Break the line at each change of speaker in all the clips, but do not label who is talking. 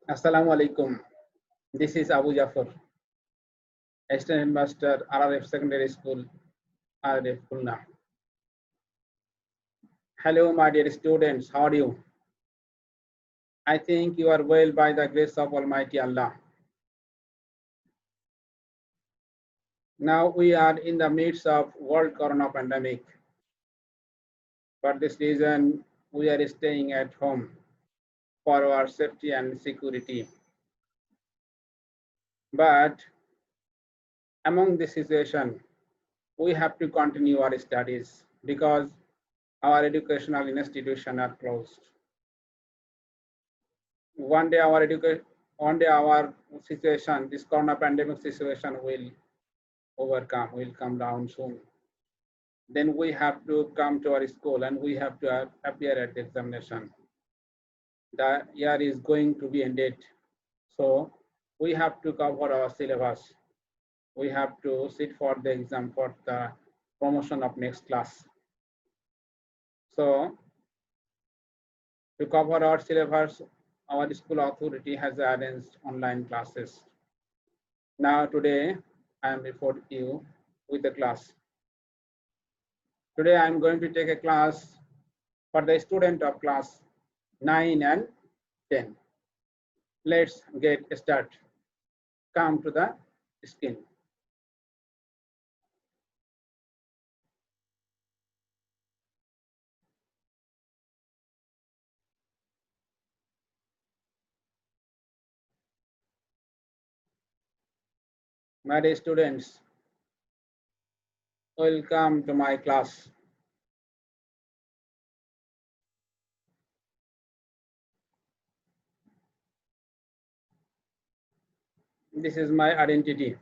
Assalamu alaikum. This is Abu Jafar, Assistant Headmaster, RRF Secondary School, RRF Khulna. Hello, my dear students. How are you? I think you are well by the grace of Almighty Allah. Now we are in the midst of world corona pandemic. For this reason, we are staying at home for our safety and security. But among this situation, we have to continue our studies because our educational institutions are closed. One day our situation, this corona pandemic situation will will come down soon. Then we have to come to our school and we have to appear at the examination. The year is going to be ended. So we have to cover our syllabus. We have to sit for the exam for the promotion of next class. So to cover our syllabus, our school authority has arranged online classes. Now today I am reporting you with the class. Today I am going to take a class for the student of class 9 and 10. Let's get started. Come to the screen. My dear students, welcome to my class. This is my identity.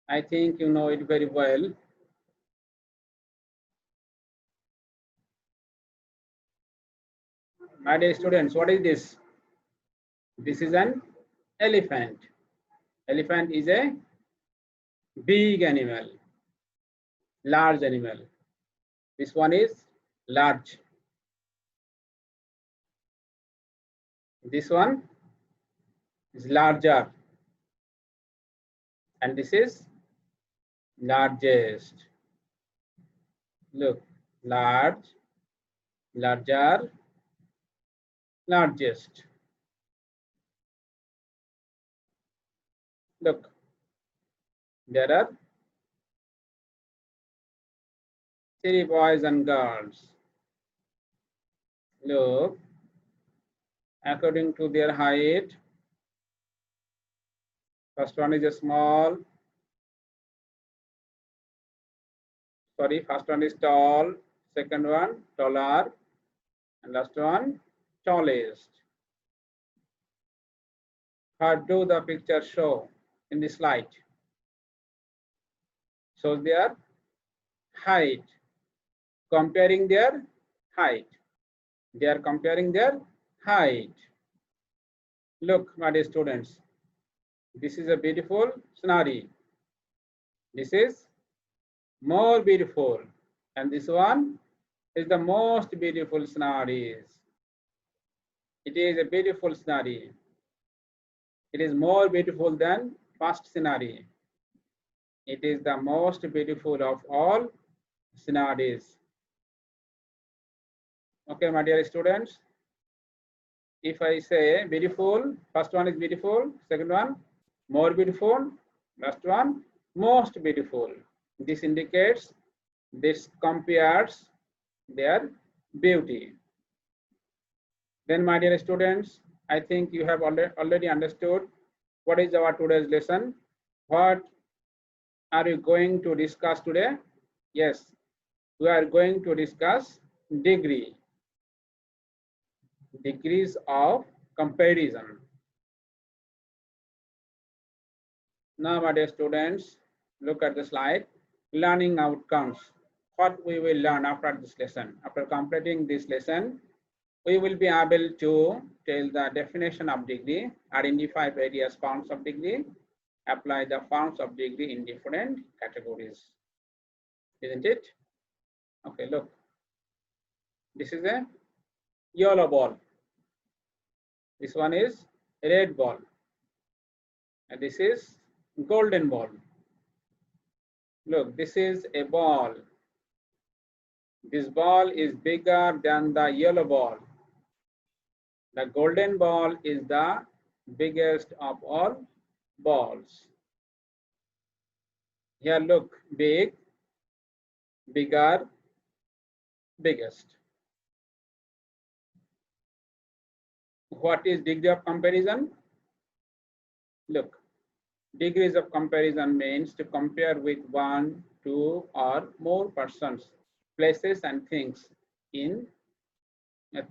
I think you know it very well. My dear students, what is this? This is an elephant. Elephant is a big animal, large animal. This one is large. This one is larger. And this is largest. Look, large, larger, largest. Look, there are 3 boys and girls. Look, according to their height, first one is a small, first one is tall, second one taller, and last one tallest. What do the picture show in this slide? Shows their height, comparing their height. They are comparing their height. Look, my dear students, this is a beautiful scenery. This is more beautiful, and this one is the most beautiful scenaries. It is a beautiful scenario. It is more beautiful than first scenario. It is the most beautiful of all scenarios. Okay, my dear students. If I say beautiful, first one is beautiful, second one more beautiful, last one most beautiful. This indicates, this compares their beauty. Then, my dear students, I think you have already understood what is our today's lesson. What are we going to discuss today? Yes, we are going to discuss degree, degrees of comparison. Now, my dear students, look at the slide. Learning outcomes. What we will learn after this lesson. After completing this lesson, we will be able to tell the definition of degree, identify various forms of degree, apply the forms of degree in different categories. Isn't it? Okay, look. This is a yellow ball. This one is red ball. And this is golden ball. Look, this is a ball. This ball is bigger than the yellow ball. The golden ball is the biggest of all balls. Here look, big, bigger, biggest. What is degree of comparison? Look, degrees of comparison means to compare with one, two, or more persons, places, and things in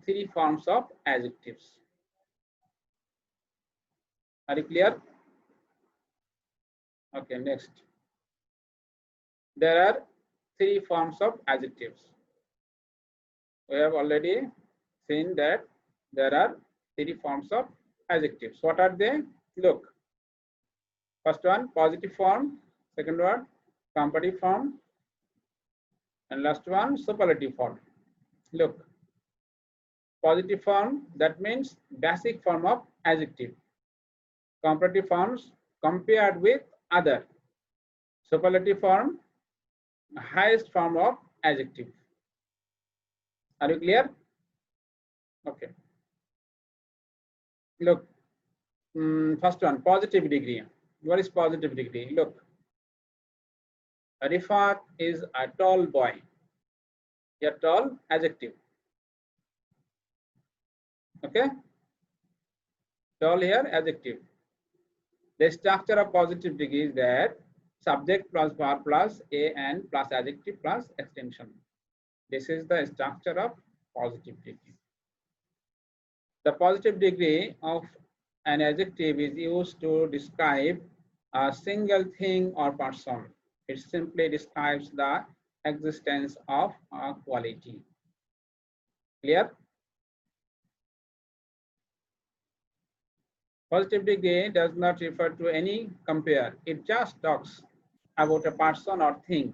three forms of adjectives. Are you clear? Okay, next. There are three forms of adjectives. We have already seen that there are three forms of adjectives. What are they? Look. First one, positive form. Second one, comparative form. And last one, superlative form. Look. Positive form, that means basic form of adjective. Comparative forms, compared with other. Superlative form, highest form of adjective. Are you clear? Okay. Look, first one, positive degree. What is positive degree? Look, Rifat is a tall boy. A tall adjective. Okay? Tall here, adjective. The structure of positive degree is that subject plus verb plus an plus adjective plus extension. This is the structure of positive degree. The positive degree of an adjective is used to describe a single thing or person. It simply describes the existence of a quality. Clear? Positive degree does not refer to any compare. It just talks about a person or thing.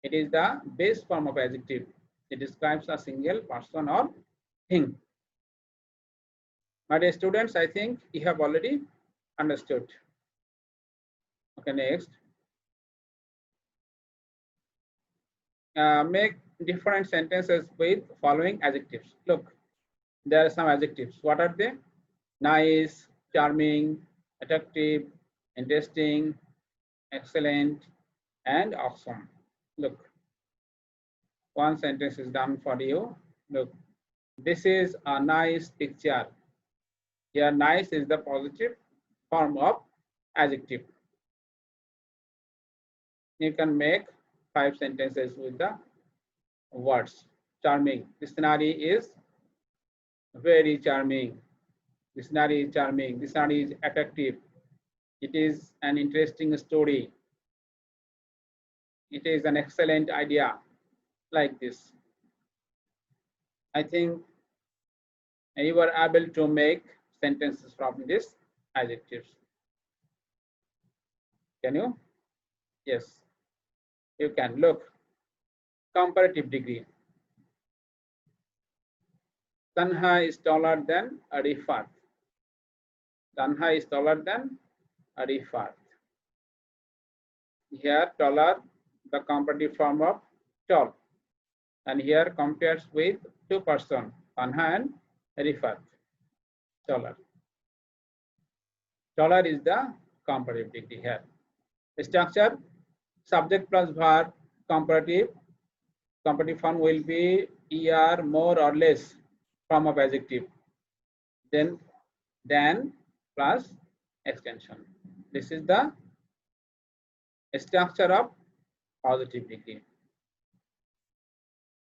It is the base form of adjective. It describes a single person or thing. My dear students, I think you have already understood. Okay, next. Make different sentences with following adjectives. Look, there are some adjectives. What are they? Nice, charming, attractive, interesting, excellent, and awesome. Look, one sentence is done for you. Look, this is a nice picture. Here, nice is the positive form of adjective. You can make 5 sentences with the words. Charming. This scenario is very charming. This scenario is charming. This scenario is attractive. It is an interesting story. It is an excellent idea. Like this. I think you were able to make sentences from this adjectives. Can you? Yes. You can. Look. Comparative degree. Tanha is taller than Arifat. Tanha is taller than Arifat. Here taller, the comparative form of tall. And here compares with two persons, Tanha and Arifat. Taller. Taller is the comparative degree here. The structure, subject plus verb, comparative. Comparative form will be er, more or less form of adjective. Then than plus extension. This is the structure of positive degree.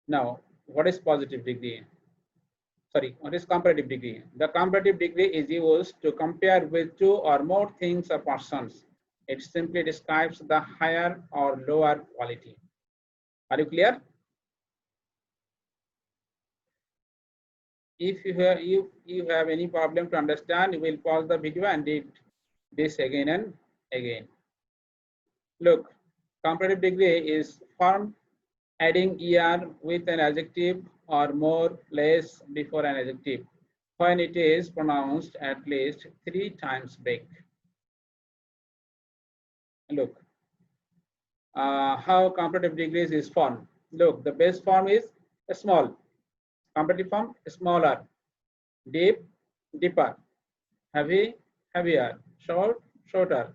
Now, what is positive degree? Sorry, what is comparative degree? The comparative degree is used to compare with two or more things or persons. It simply describes the higher or lower quality. Are you clear? If you have any problem to understand, you will pause the video and read this again and again. Look, comparative degree is formed adding er with an adjective or more, less before an adjective. when it is pronounced at least 3 times big. Look, how comparative degrees is formed. Look, the base form is small, comparative form smaller, deep, deeper, heavy, heavier, short, shorter,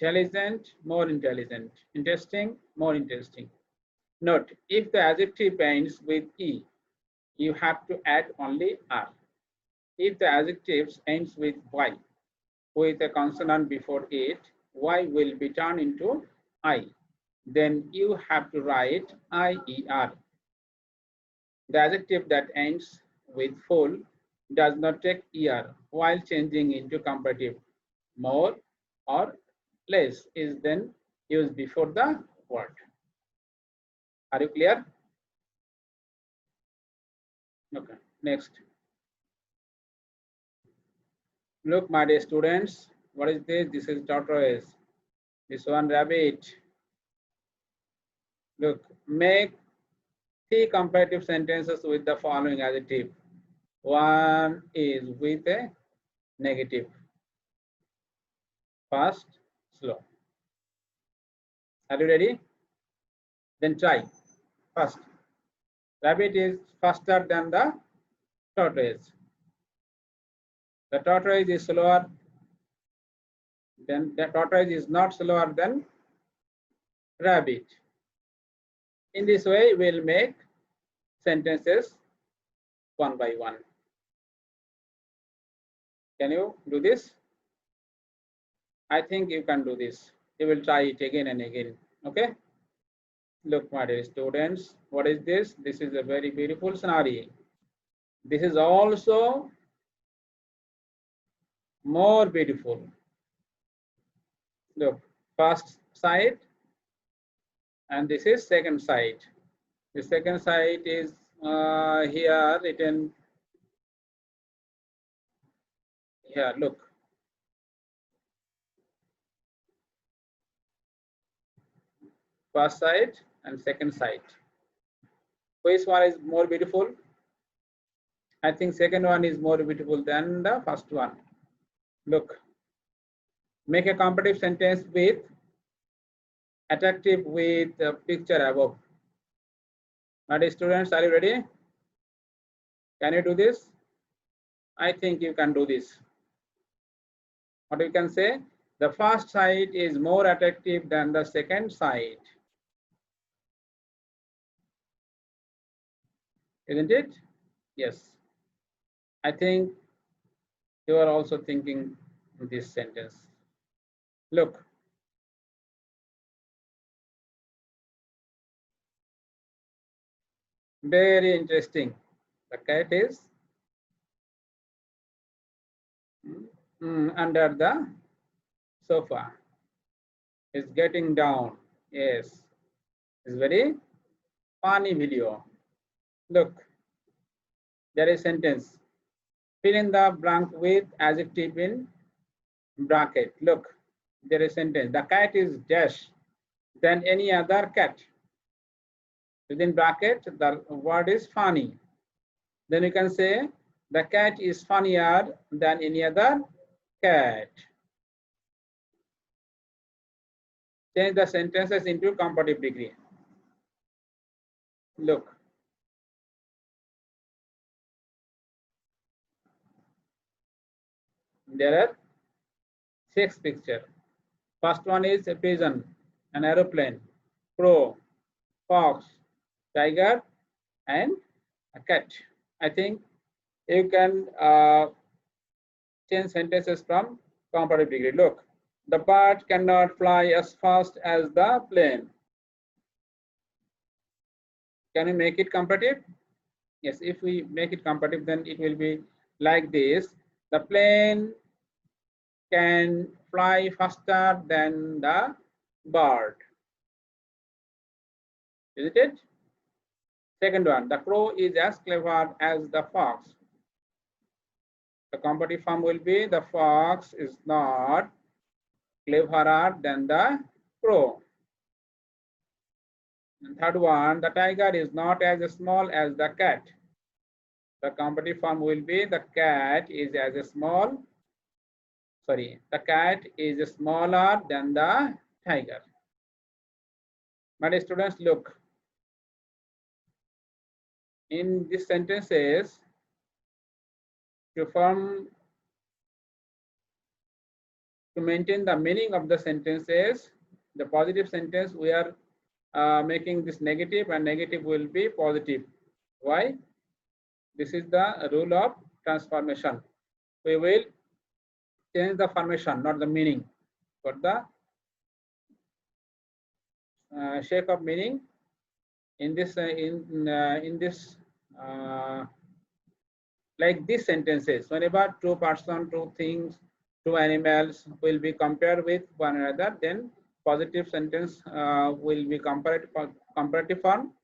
intelligent, more intelligent, interesting, more interesting. Note, if the adjective ends with E, you have to add only R. If the adjective ends with Y, with a consonant before it, Y will be turned into I. Then you have to write IER. The adjective that ends with full does not take ER while changing into comparative. More or less is then used before the word. Are you clear? Okay, next. Look, my dear students, what is this? This is tortoise. This one rabbit. Look, make 3 comparative sentences with the following adjective. One is with a negative. Fast, slow. Are you ready? Then try. First, rabbit is faster than the tortoise. The tortoise is slower. Then the tortoise is not slower than rabbit. In this way, we'll make sentences one by one. Can you do this? I think you can do this. You will try it again and again. Okay? Look, my dear students, what is this? This is a very beautiful scenario. This is also more beautiful. Look, first side, and this is second side. The second side is here written. Here, look. First side and second side. Which one is more beautiful? I think second one is more beautiful than the first one. Look, make a comparative sentence with attractive with the picture above. My dear students, are you ready? Can you do this? I think you can do this. What you can say? The first side is more attractive than the second side. Isn't it? Yes. I think you are also thinking this sentence. Look. Very interesting. The cat is under the sofa. Is getting down. Yes. It's very funny video. Look. There is sentence. Fill in the blank with adjective in bracket. Look. There is sentence. The cat is dash than any other cat. Within bracket, the word is funny. Then you can say the cat is funnier than any other cat. Change the sentences into comparative degree. Look. There are 6 pictures. First one is a pigeon, an aeroplane, crow, fox, tiger, and a cat. I think you can change sentences from comparative degree. Look, the bird cannot fly as fast as the plane. Can you make it comparative? Yes, if we make it comparative, then it will be like this. The plane can fly faster than the bird. Isn't it? Second one, the crow is as clever as the fox. The comparative form will be the fox is not cleverer than the crow. And third one, the tiger is not as small as the cat. The comparative form will be the cat is as a small, sorry, the cat is smaller than the tiger. My dear students, look, in these sentences, to maintain the meaning of the sentences, the positive sentence we are making this negative, and negative will be positive. Why? This is the rule of transformation. We will change the formation, not the meaning, but the shape of meaning. In this like these sentences, whenever two person, two things, two animals will be compared with one another, then positive sentence will be comparative form.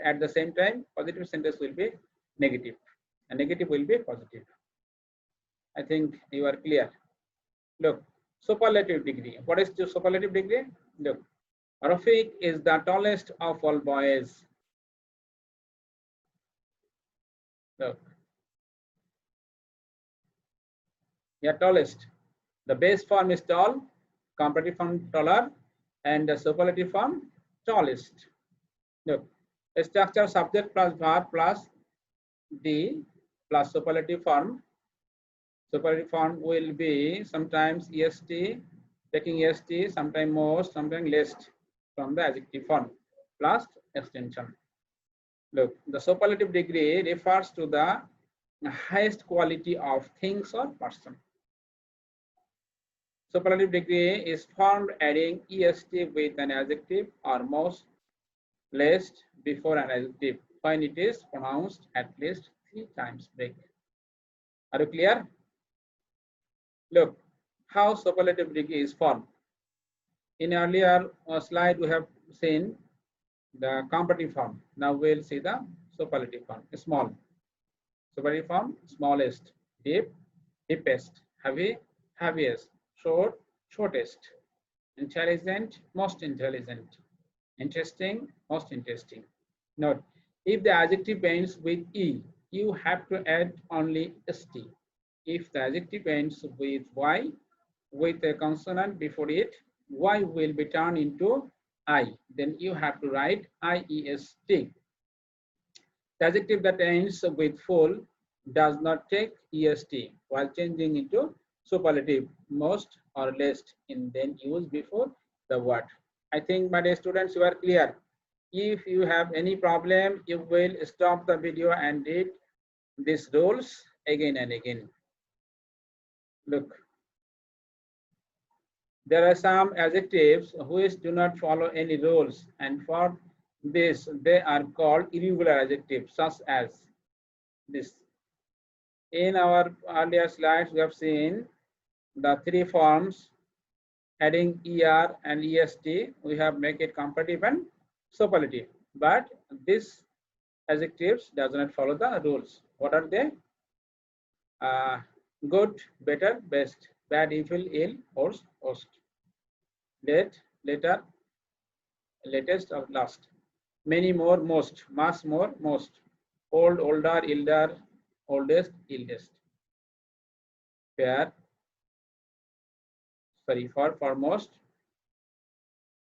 At the same time, positive sentence will be negative, and negative will be positive. I think you are clear. Look, superlative degree. What is the superlative degree? Look, Rafiq is the tallest of all boys. Look, yeah, tallest. The base form is tall, comparative form taller, and the superlative form tallest. Look, a structure subject plus verb plus the plus superlative form. Superlative form will be sometimes est, taking est, sometimes most, sometimes least from the adjective form plus extension. Look, the superlative degree refers to the highest quality of things or person. Superlative degree is formed adding est with an adjective or most, least before an adjective when it is pronounced at least 3 times break. Are you clear? Look how superlative degree is formed. In earlier slide, we have seen the comparative form. Now we'll see the superlative form. Small. Superlative form: smallest, deep, deepest, heavy, heaviest, short, shortest, intelligent, most intelligent, interesting, most interesting. Note, if the adjective ends with E, you have to add only st. If the adjective ends with Y, with a consonant before it, Y will be turned into I. Then you have to write IEST. The adjective that ends with full does not take est while changing into superlative, most or least, in then use before the word. I think, my dear students, you are clear. If you have any problem, you will stop the video and read these rules again and again. Look, there are some adjectives which do not follow any rules, and for this they are called irregular adjectives, such as this. In our earlier slides, we have seen the 3 forms adding er and est. We have make it comparative and superlative, but this adjectives does not follow the rules. What are they? Good, better, best, bad, evil, ill, worst, worst, late, later, latest, or last, many, more, most, much, more, most, old, older, elder, oldest, eldest, fair, sorry, for, foremost,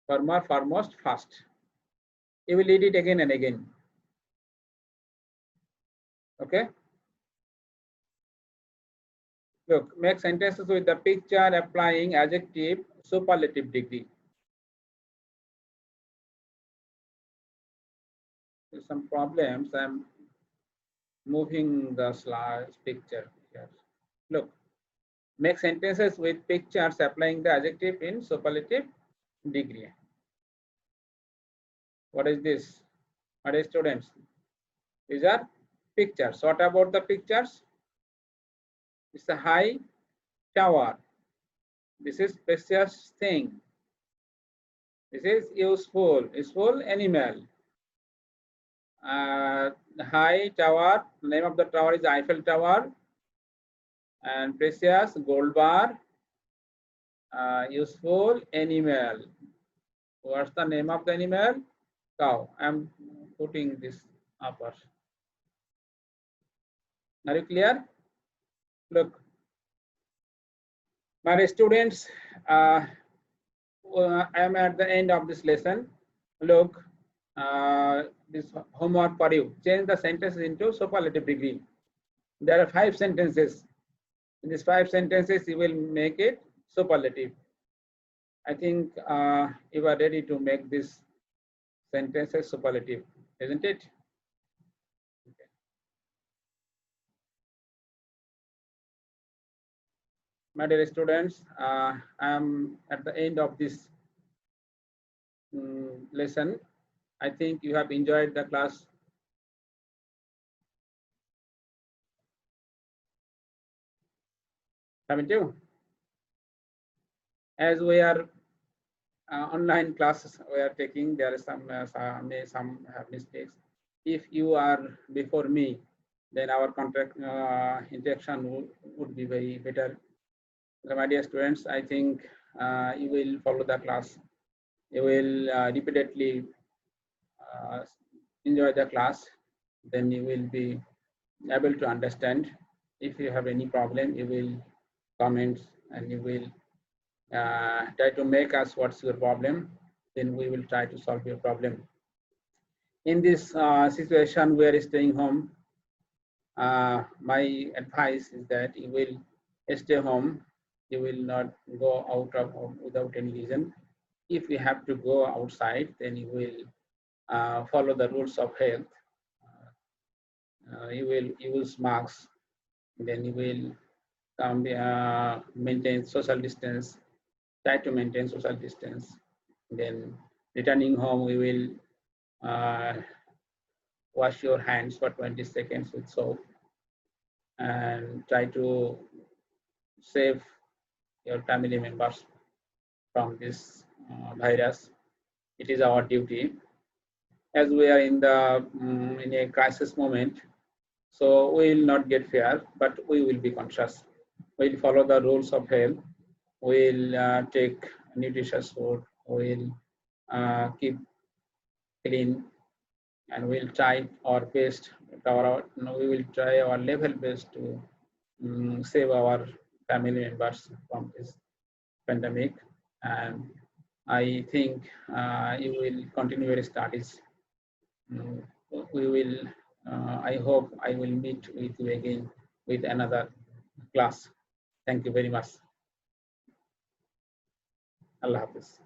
firmer, foremost, fast. You will read it again and again. Okay. Look, make sentences with the picture applying adjective superlative degree. There's some problems. I'm moving the slides picture here. Look, make sentences with pictures applying the adjective in superlative degree. What is this? What is, students? These are pictures. What about the pictures? It's a high tower. This is precious thing. This is useful animal. High tower, name of the tower is Eiffel Tower. And precious, gold bar. Useful animal. What's the name of the animal? Cow. I'm putting this upper. Are you clear? Look, my students, I am at the end of this lesson. Look, this homework for you. Change the sentences into superlative degree. There are 5 sentences. In these 5 sentences, you will make it superlative. I think you are ready to make this sentences superlative, isn't it? Okay. My dear students, I am at the end of this lesson. I think you have enjoyed the class. Haven't you? As we are online classes we are taking, there is some have mistakes. If you are before me, then our contact interaction would be very better. So my dear students, I think you will follow the class. You will repeatedly enjoy the class. Then you will be able to understand. If you have any problem, you will comment and you will try to make us what's your problem. Then we will try to solve your problem. In this situation where staying home, my advice is that you will stay home. You will not go out of home without any reason. If you have to go outside, then you will follow the rules of health. You will use masks. Then you will maintain social distance. Try to maintain social distance. Then returning home, we will wash your hands for 20 seconds with soap and try to save your family members from this virus. It is our duty as we are in the in a crisis moment. So we will not get fear, but we will be conscious. We'll follow the rules of health. We'll take nutritious food. We'll keep clean, and we'll try our best. We will try our level best to save our family members from this pandemic. And I think you will continue your studies. We will. I hope I will meet with you again with another class. Thank you very much. Allah Hafiz.